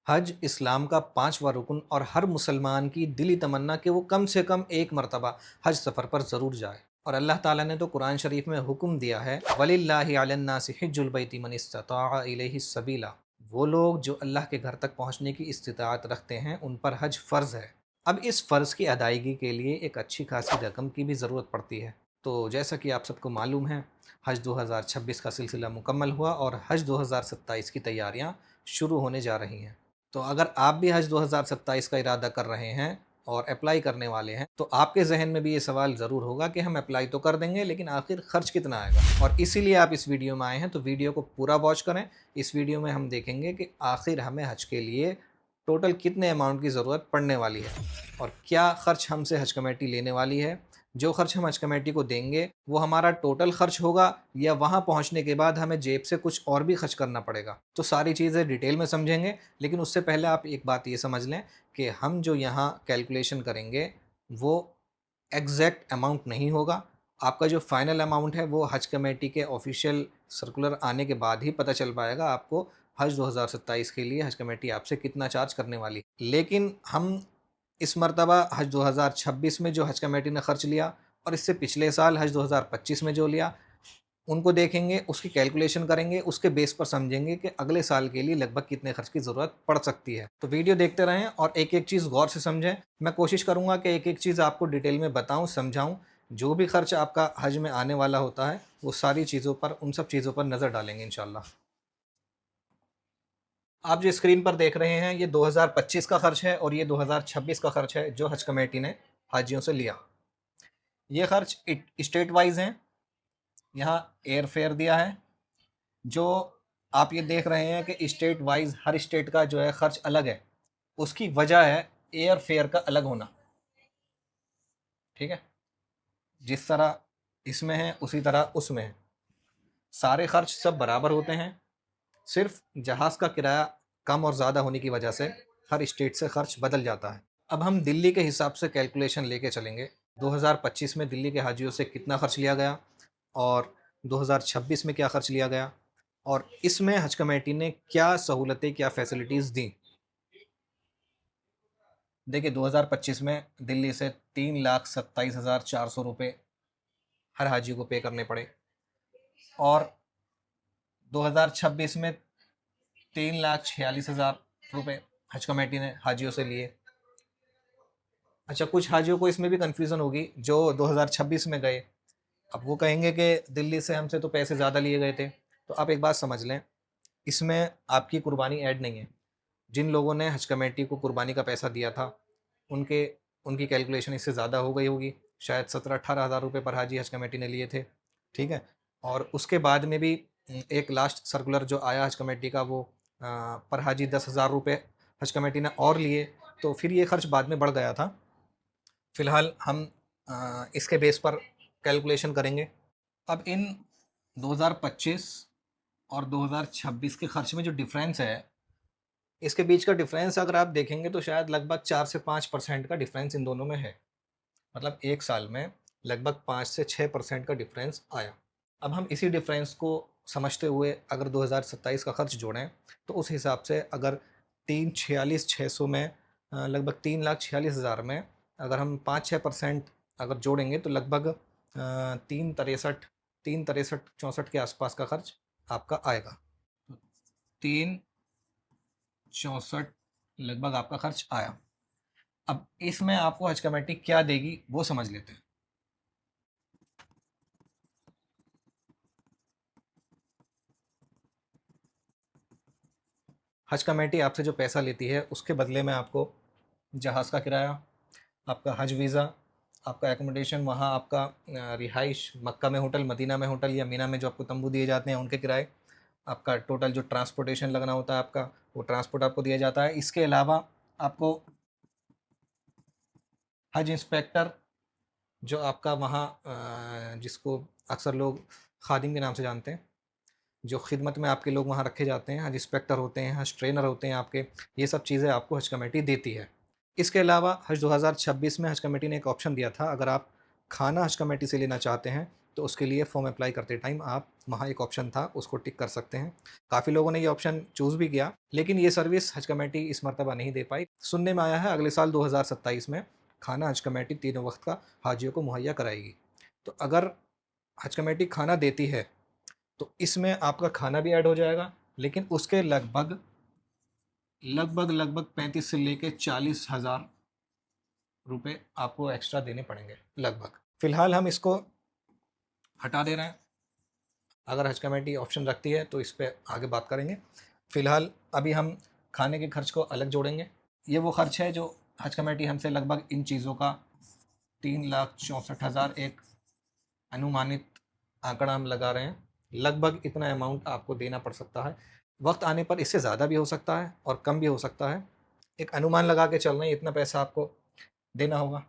हज इस्लाम का पांचवा रुकन और हर मुसलमान की दिली तमन्ना कि वो कम से कम एक मरतबा हज सफ़र पर ज़रूर जाए। और अल्लाह ताला ने तो कुरान शरीफ में हुक्म दिया है, वलिल्लाहि अलन्नासि हिज्जुल बैति मन इस्तताअ इलैहि सबीला। वो लोग जो अल्लाह के घर तक पहुँचने की इस्तिताअत रखते हैं उन पर हज फ़र्ज़ है। अब इस फ़र्ज़ की अदायगी के लिए एक अच्छी खासी रकम की भी ज़रूरत पड़ती है। तो जैसा कि आप सबको मालूम है, हज 2026 का सिलसिला मुकम्मल हुआ और हज 2027 की तैयारियाँ शुरू होने जा रही हैं। तो अगर आप भी हज 2027 का इरादा कर रहे हैं और अप्लाई करने वाले हैं, तो आपके ज़हन में भी ये सवाल ज़रूर होगा कि हम अप्लाई तो कर देंगे, लेकिन आखिर खर्च कितना आएगा। और इसीलिए आप इस वीडियो में आए हैं, तो वीडियो को पूरा वॉच करें। इस वीडियो में हम देखेंगे कि आखिर हमें हज के लिए टोटल कितने अमाउंट की ज़रूरत पड़ने वाली है और क्या ख़र्च हमसे हज कमेटी लेने वाली है। जो ख़र्च हम हज कमेटी को देंगे वो हमारा टोटल ख़र्च होगा या वहाँ पहुँचने के बाद हमें जेब से कुछ और भी खर्च करना पड़ेगा। तो सारी चीज़ें डिटेल में समझेंगे, लेकिन उससे पहले आप एक बात ये समझ लें कि हम जो यहाँ कैलकुलेशन करेंगे वो एग्जैक्ट अमाउंट नहीं होगा। आपका जो फाइनल अमाउंट है वो हज कमेटी के ऑफिशियल सर्कुलर आने के बाद ही पता चल पाएगा आपको हज 2027 के लिए हज कमेटी आपसे कितना चार्ज करने वाली। लेकिन हम इस मरतबा हज 2026 में जो हज कमेटी ने खर्च लिया और इससे पिछले साल हज 2025 में जो लिया, उनको देखेंगे, उसकी कैलकुलेशन करेंगे, उसके बेस पर समझेंगे कि अगले साल के लिए लगभग कितने खर्च की ज़रूरत पड़ सकती है। तो वीडियो देखते रहें और एक-एक चीज़ गौर से समझें। मैं कोशिश करूँगा कि एक-एक चीज़ आपको डिटेल में बताऊँ, समझाऊँ। जो भी खर्च आपका हज में आने वाला होता है, वो सारी चीज़ों पर, उन सब चीज़ों पर नज़र डालेंगे इंशाअल्लाह। आप जो स्क्रीन पर देख रहे हैं, ये 2025 का खर्च है और ये 2026 का खर्च है जो हज कमेटी ने हाजियों से लिया। ये खर्च स्टेट वाइज़ हैं। यहाँ एयर फेयर दिया है। जो आप ये देख रहे हैं कि स्टेट वाइज हर स्टेट का जो है खर्च अलग है। उसकी वजह है एयर फेयर का अलग होना। ठीक है, जिस तरह इसमें है उसी तरह उसमें है। सारे खर्च सब बराबर होते हैं, सिर्फ जहाज़ का किराया कम और ज़्यादा होने की वजह से हर स्टेट से खर्च बदल जाता है। अब हम दिल्ली के हिसाब से कैलकुलेशन लेके चलेंगे। 2025 में दिल्ली के हाजियों से कितना खर्च लिया गया और 2026 में क्या खर्च लिया गया और इसमें हज कमेटी ने क्या सहूलतें, क्या फैसिलिटीज़ दी। देखिए, 2025 में दिल्ली से 3,27,400 रुपये हर हाजी को पे करने पड़े और 2026 में 3,46,000 रुपये हज कमेटी ने हाजियों से लिए। अच्छा, कुछ हाजियों को इसमें भी कन्फ्यूज़न होगी जो 2026 में गए। अब वो कहेंगे कि दिल्ली से हमसे तो पैसे ज़्यादा लिए गए थे। तो आप एक बात समझ लें, इसमें आपकी कुर्बानी ऐड नहीं है। जिन लोगों ने हज कमेटी को कुर्बानी का पैसा दिया था, उनके उनकी कैलकुलेशन इससे ज़्यादा हो गई होगी। शायद 17-18 हज़ार रुपये पर हाजी हज कमेटी ने लिए थे। ठीक है, और उसके बाद में भी एक लास्ट सर्कुलर जो आया हज कमेटी का, वो पर हाजी 10,000 रुपये हज कमेटी ने और लिए। तो फिर ये खर्च बाद में बढ़ गया था। फ़िलहाल हम इसके बेस पर कैलकुलेशन करेंगे। अब इन 2025 और 2026 के खर्च में जो डिफरेंस है, इसके बीच का डिफरेंस अगर आप देखेंगे तो शायद लगभग 4 से 5% का डिफरेंस इन दोनों में है। मतलब एक साल में लगभग 5 से 6% का डिफरेंस आया। अब हम इसी डिफरेंस को समझते हुए अगर 2027 का खर्च जोड़ें, तो उस हिसाब से अगर 3,46,600 में लगभग 3,46,000 में अगर हम 5-6% अगर जोड़ेंगे तो लगभग 3,63 के आसपास का खर्च आपका आएगा। 3,64 लगभग आपका खर्च आया। अब इसमें आपको हज कमेटी क्या देगी वो समझ लेते हैं। हज कमेटी आपसे जो पैसा लेती है उसके बदले में आपको जहाज़ का किराया, आपका हज वीज़ा, आपका एकोमोडेशन, वहाँ आपका रिहाइश, मक्का में होटल, मदीना में होटल या मीना में जो आपको तंबू दिए जाते हैं उनके किराए, आपका टोटल जो ट्रांसपोर्टेशन लगना होता है आपका, वो ट्रांसपोर्ट आपको दिया जाता है। इसके अलावा आपको हज इंस्पेक्टर, जो आपका वहाँ जिसको अक्सर लोग खादिम के नाम से जानते हैं, जो खिदमत में आपके लोग वहाँ रखे जाते हैं, हज इंस्पेक्टर होते हैं, हज ट्रेनर होते हैं आपके, ये सब चीज़ें आपको हज कमेटी देती है। इसके अलावा हज 2026 में हज कमेटी ने एक ऑप्शन दिया था, अगर आप खाना हज कमेटी से लेना चाहते हैं तो उसके लिए फॉर्म अप्लाई करते टाइम आप वहाँ एक ऑप्शन था उसको टिक कर सकते हैं। काफ़ी लोगों ने ये ऑप्शन चूज़ भी किया, लेकिन ये सर्विस हज कमेटी इस मरतबा नहीं दे पाई। सुनने में आया है अगले साल 2027 में खाना हज कमेटी तीनों वक्त का हाजियों को मुहैया कराएगी। तो अगर हज कमेटी खाना देती है तो इसमें आपका खाना भी ऐड हो जाएगा, लेकिन उसके लगभग लगभग लगभग 35 से लेके 40,000 रुपये आपको एक्स्ट्रा देने पड़ेंगे लगभग। फ़िलहाल हम इसको हटा दे रहे हैं। अगर हज कमेटी ऑप्शन रखती है तो इस पर आगे बात करेंगे। फ़िलहाल अभी हम खाने के खर्च को अलग जोड़ेंगे। ये वो खर्च है जो हज कमेटी हमसे लगभग इन चीज़ों का 3,64,000 एक अनुमानित आंकड़ा हम लगा रहे हैं। लगभग इतना अमाउंट आपको देना पड़ सकता है। वक्त आने पर इससे ज़्यादा भी हो सकता है और कम भी हो सकता है। एक अनुमान लगा के चल रहे हैं, इतना पैसा आपको देना होगा।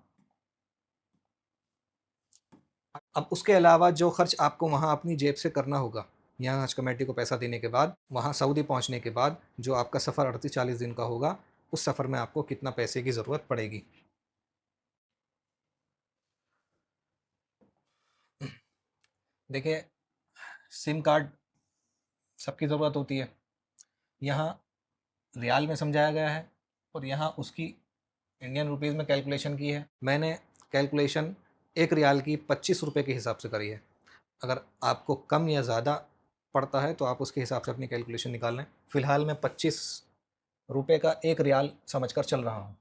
अब उसके अलावा जो खर्च आपको वहाँ अपनी जेब से करना होगा, यहाँ हज कमेटी को पैसा देने के बाद, वहाँ सऊदी पहुँचने के बाद जो आपका सफ़र 38-40 दिन का होगा, उस सफ़र में आपको कितना पैसे की ज़रूरत पड़ेगी। देखिए, सिम कार्ड सबकी ज़रूरत होती है। यहाँ रियाल में समझाया गया है और यहाँ उसकी इंडियन रुपीज़ में कैलकुलेशन की है। मैंने कैलकुलेशन एक रियाल की 25 रुपये के हिसाब से करी है। अगर आपको कम या ज़्यादा पड़ता है तो आप उसके हिसाब से अपनी कैलकुलेशन निकाल लें। फ़िलहाल मैं 25 रुपये का एक रियाल समझ कर चल रहा हूँ।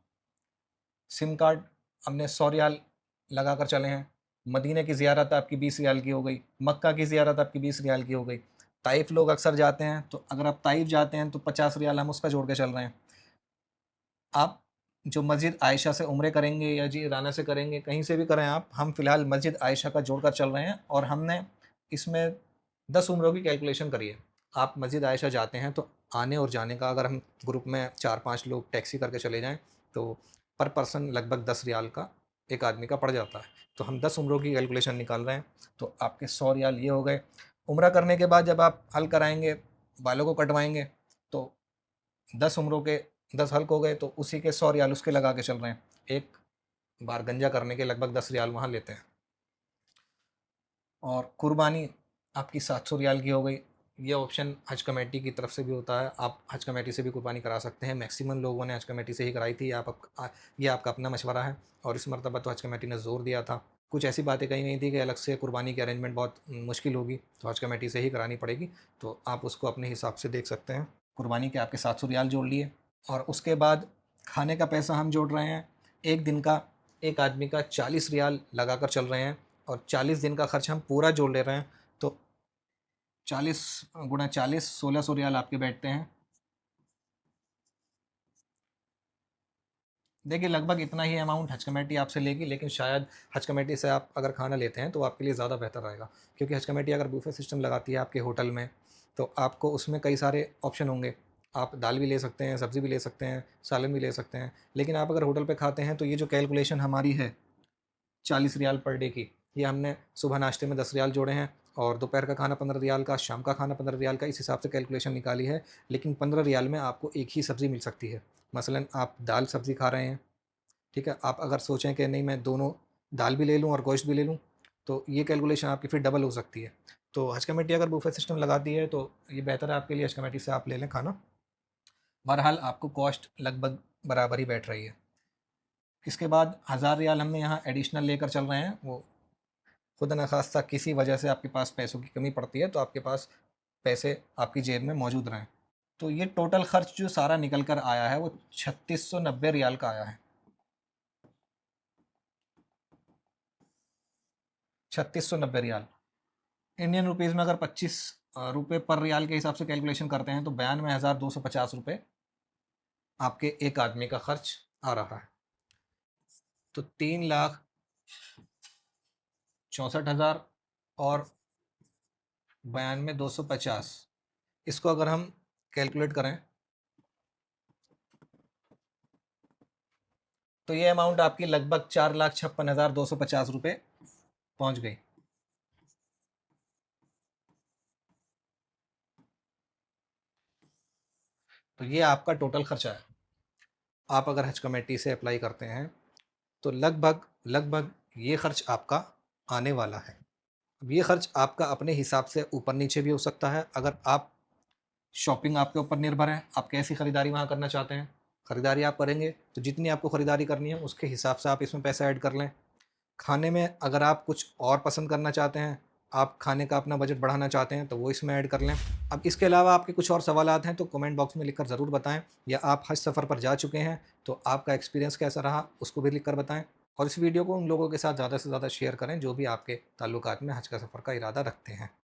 सिम कार्ड हमने 100 रियाल लगा कर चले हैं। मदीने की ज़ियारत आपकी 20 रियाल की हो गई, मक्का की ज़ियारत आपकी 20 रियाल की हो गई। ताइफ लोग अक्सर जाते हैं, तो अगर आप ताइफ जाते हैं तो 50 रियाल हम उसका जोड़ के चल रहे हैं। आप जो मस्जिद आयशा से उम्रे करेंगे या जी राना से करेंगे, कहीं से भी करें आप, हम फ़िलहाल मस्जिद आयशा का जोड़ कर चल रहे हैं और हमने इसमें 10 उम्रों की कैलकुलेशन करी है। आप मस्जिद आयशा जाते हैं तो आने और जाने का, अगर हम ग्रुप में 4-5 लोग टैक्सी करके चले जाएँ तो पर पर्सन लगभग 10 रियाल का एक आदमी का पड़ जाता है। तो हम 10 उम्रों की कैलकुलेशन निकाल रहे हैं, तो आपके 100 रियाल ये हो गए। उम्रा करने के बाद जब आप हल कराएँगे, बालों को कटवाएँगे, तो 10 उम्रों के 10 हल्क हो गए, तो उसी के 100 रियाल उसके लगा के चल रहे हैं। एक बार गंजा करने के लगभग 10 रियाल वहाँ लेते हैं। और कुर्बानी आपकी 700 रियाल की हो गई। ये ऑप्शन हज कमेटी की तरफ से भी होता है, आप हज कमेटी से भी कुर्बानी करा सकते हैं। मैक्सिमम लोगों ने हज कमेटी से ही कराई थी। ये आपका अपना मशवरा है और इस मरतबा तो हज कमेटी ने ज़ोर दिया था। कुछ ऐसी बातें कही नहीं थी कि अलग से कुर्बानी की अरेंजमेंट बहुत मुश्किल होगी, तो हज कमेटी से ही करानी पड़ेगी। तो आप उसको अपने हिसाब से देख सकते हैं। कुर्बानी के आपके 700 रियाल जोड़ लिए और उसके बाद खाने का पैसा हम जोड़ रहे हैं। एक दिन का एक आदमी का 40 रियाल लगा कर चल रहे हैं और 40 दिन का खर्च हम पूरा जोड़ ले रहे हैं, तो 40 गुणा 40 1600 रियाल आपके बैठते हैं। देखिए, लगभग इतना ही अमाउंट हज कमेटी आपसे लेगी, लेकिन शायद हज कमेटी से आप अगर खाना लेते हैं तो आपके लिए ज़्यादा बेहतर रहेगा, क्योंकि हज कमेटी अगर बूफे सिस्टम लगाती है आपके होटल में तो आपको उसमें कई सारे ऑप्शन होंगे। आप दाल भी ले सकते हैं, सब्ज़ी भी ले सकते हैं, सालन भी ले सकते हैं। लेकिन आप अगर होटल पे खाते हैं तो ये जो कैलकुलेशन हमारी है 40 रियाल पर डे की, ये हमने सुबह नाश्ते में 10 रियाल जोड़े हैं और दोपहर का खाना 15 रियाल का, शाम का खाना 15 रियाल का, इस हिसाब से कैलकुलेशन निकाली है। लेकिन 15 रियाल में आपको एक ही सब्ज़ी मिल सकती है। मसलन आप दाल सब्ज़ी खा रहे हैं, ठीक है? आप अगर सोचें कि नहीं मैं दोनों दाल भी ले लूँ और गोश्त भी ले लूँ, तो ये कैलकुलेशन आपकी फिर डबल हो सकती है। तो हज कमेटी अगर बुफे सिस्टम लगाती है तो ये बेहतर है आपके लिए, हज कमेटी से आप ले लें खाना। बहरहाल आपको कॉस्ट लगभग बराबर ही बैठ रही है। इसके बाद 1000 रियाल हमने यहाँ एडिशनल लेकर चल रहे हैं। वो खुदा न खास्ता किसी वजह से आपके पास पैसों की कमी पड़ती है तो आपके पास पैसे आपकी जेब में मौजूद रहें। तो ये टोटल खर्च जो सारा निकल कर आया है वो 3690 रियाल का आया है। 3690 रियाल इंडियन रुपीज़ में अगर 25 रुपये पर रियाल के हिसाब से कैलकुलेशन करते हैं तो 92,250 रुपये आपके एक आदमी का खर्च आ रहा है। तो 3,64,000 और 92,250, इसको अगर हम कैलकुलेट करें तो ये अमाउंट आपकी लगभग 4,56,250 रुपये पहुंच गई। तो ये आपका टोटल खर्चा है। आप अगर हज कमेटी से अप्लाई करते हैं तो लगभग लगभग ये खर्च आपका आने वाला है। अब ये खर्च आपका अपने हिसाब से ऊपर नीचे भी हो सकता है। अगर आप शॉपिंग आपके ऊपर निर्भर है, आप कैसी ख़रीदारी वहाँ करना चाहते हैं। ख़रीदारी आप करेंगे तो जितनी आपको ख़रीदारी करनी है उसके हिसाब से आप इसमें पैसा ऐड कर लें। खाने में अगर आप कुछ और पसंद करना चाहते हैं, आप खाने का अपना बजट बढ़ाना चाहते हैं तो वो इसमें ऐड कर लें। अब इसके अलावा आपके कुछ और सवालात हैं तो कमेंट बॉक्स में लिखकर ज़रूर बताएँ, या आप हज सफ़र पर जा चुके हैं तो आपका एक्सपीरियंस कैसा रहा उसको भी लिख कर बताएँ। और इस वीडियो को उन लोगों के साथ ज़्यादा से ज़्यादा शेयर करें जो भी आपके ताल्लुकात में हज का सफ़र का इरादा रखते हैं।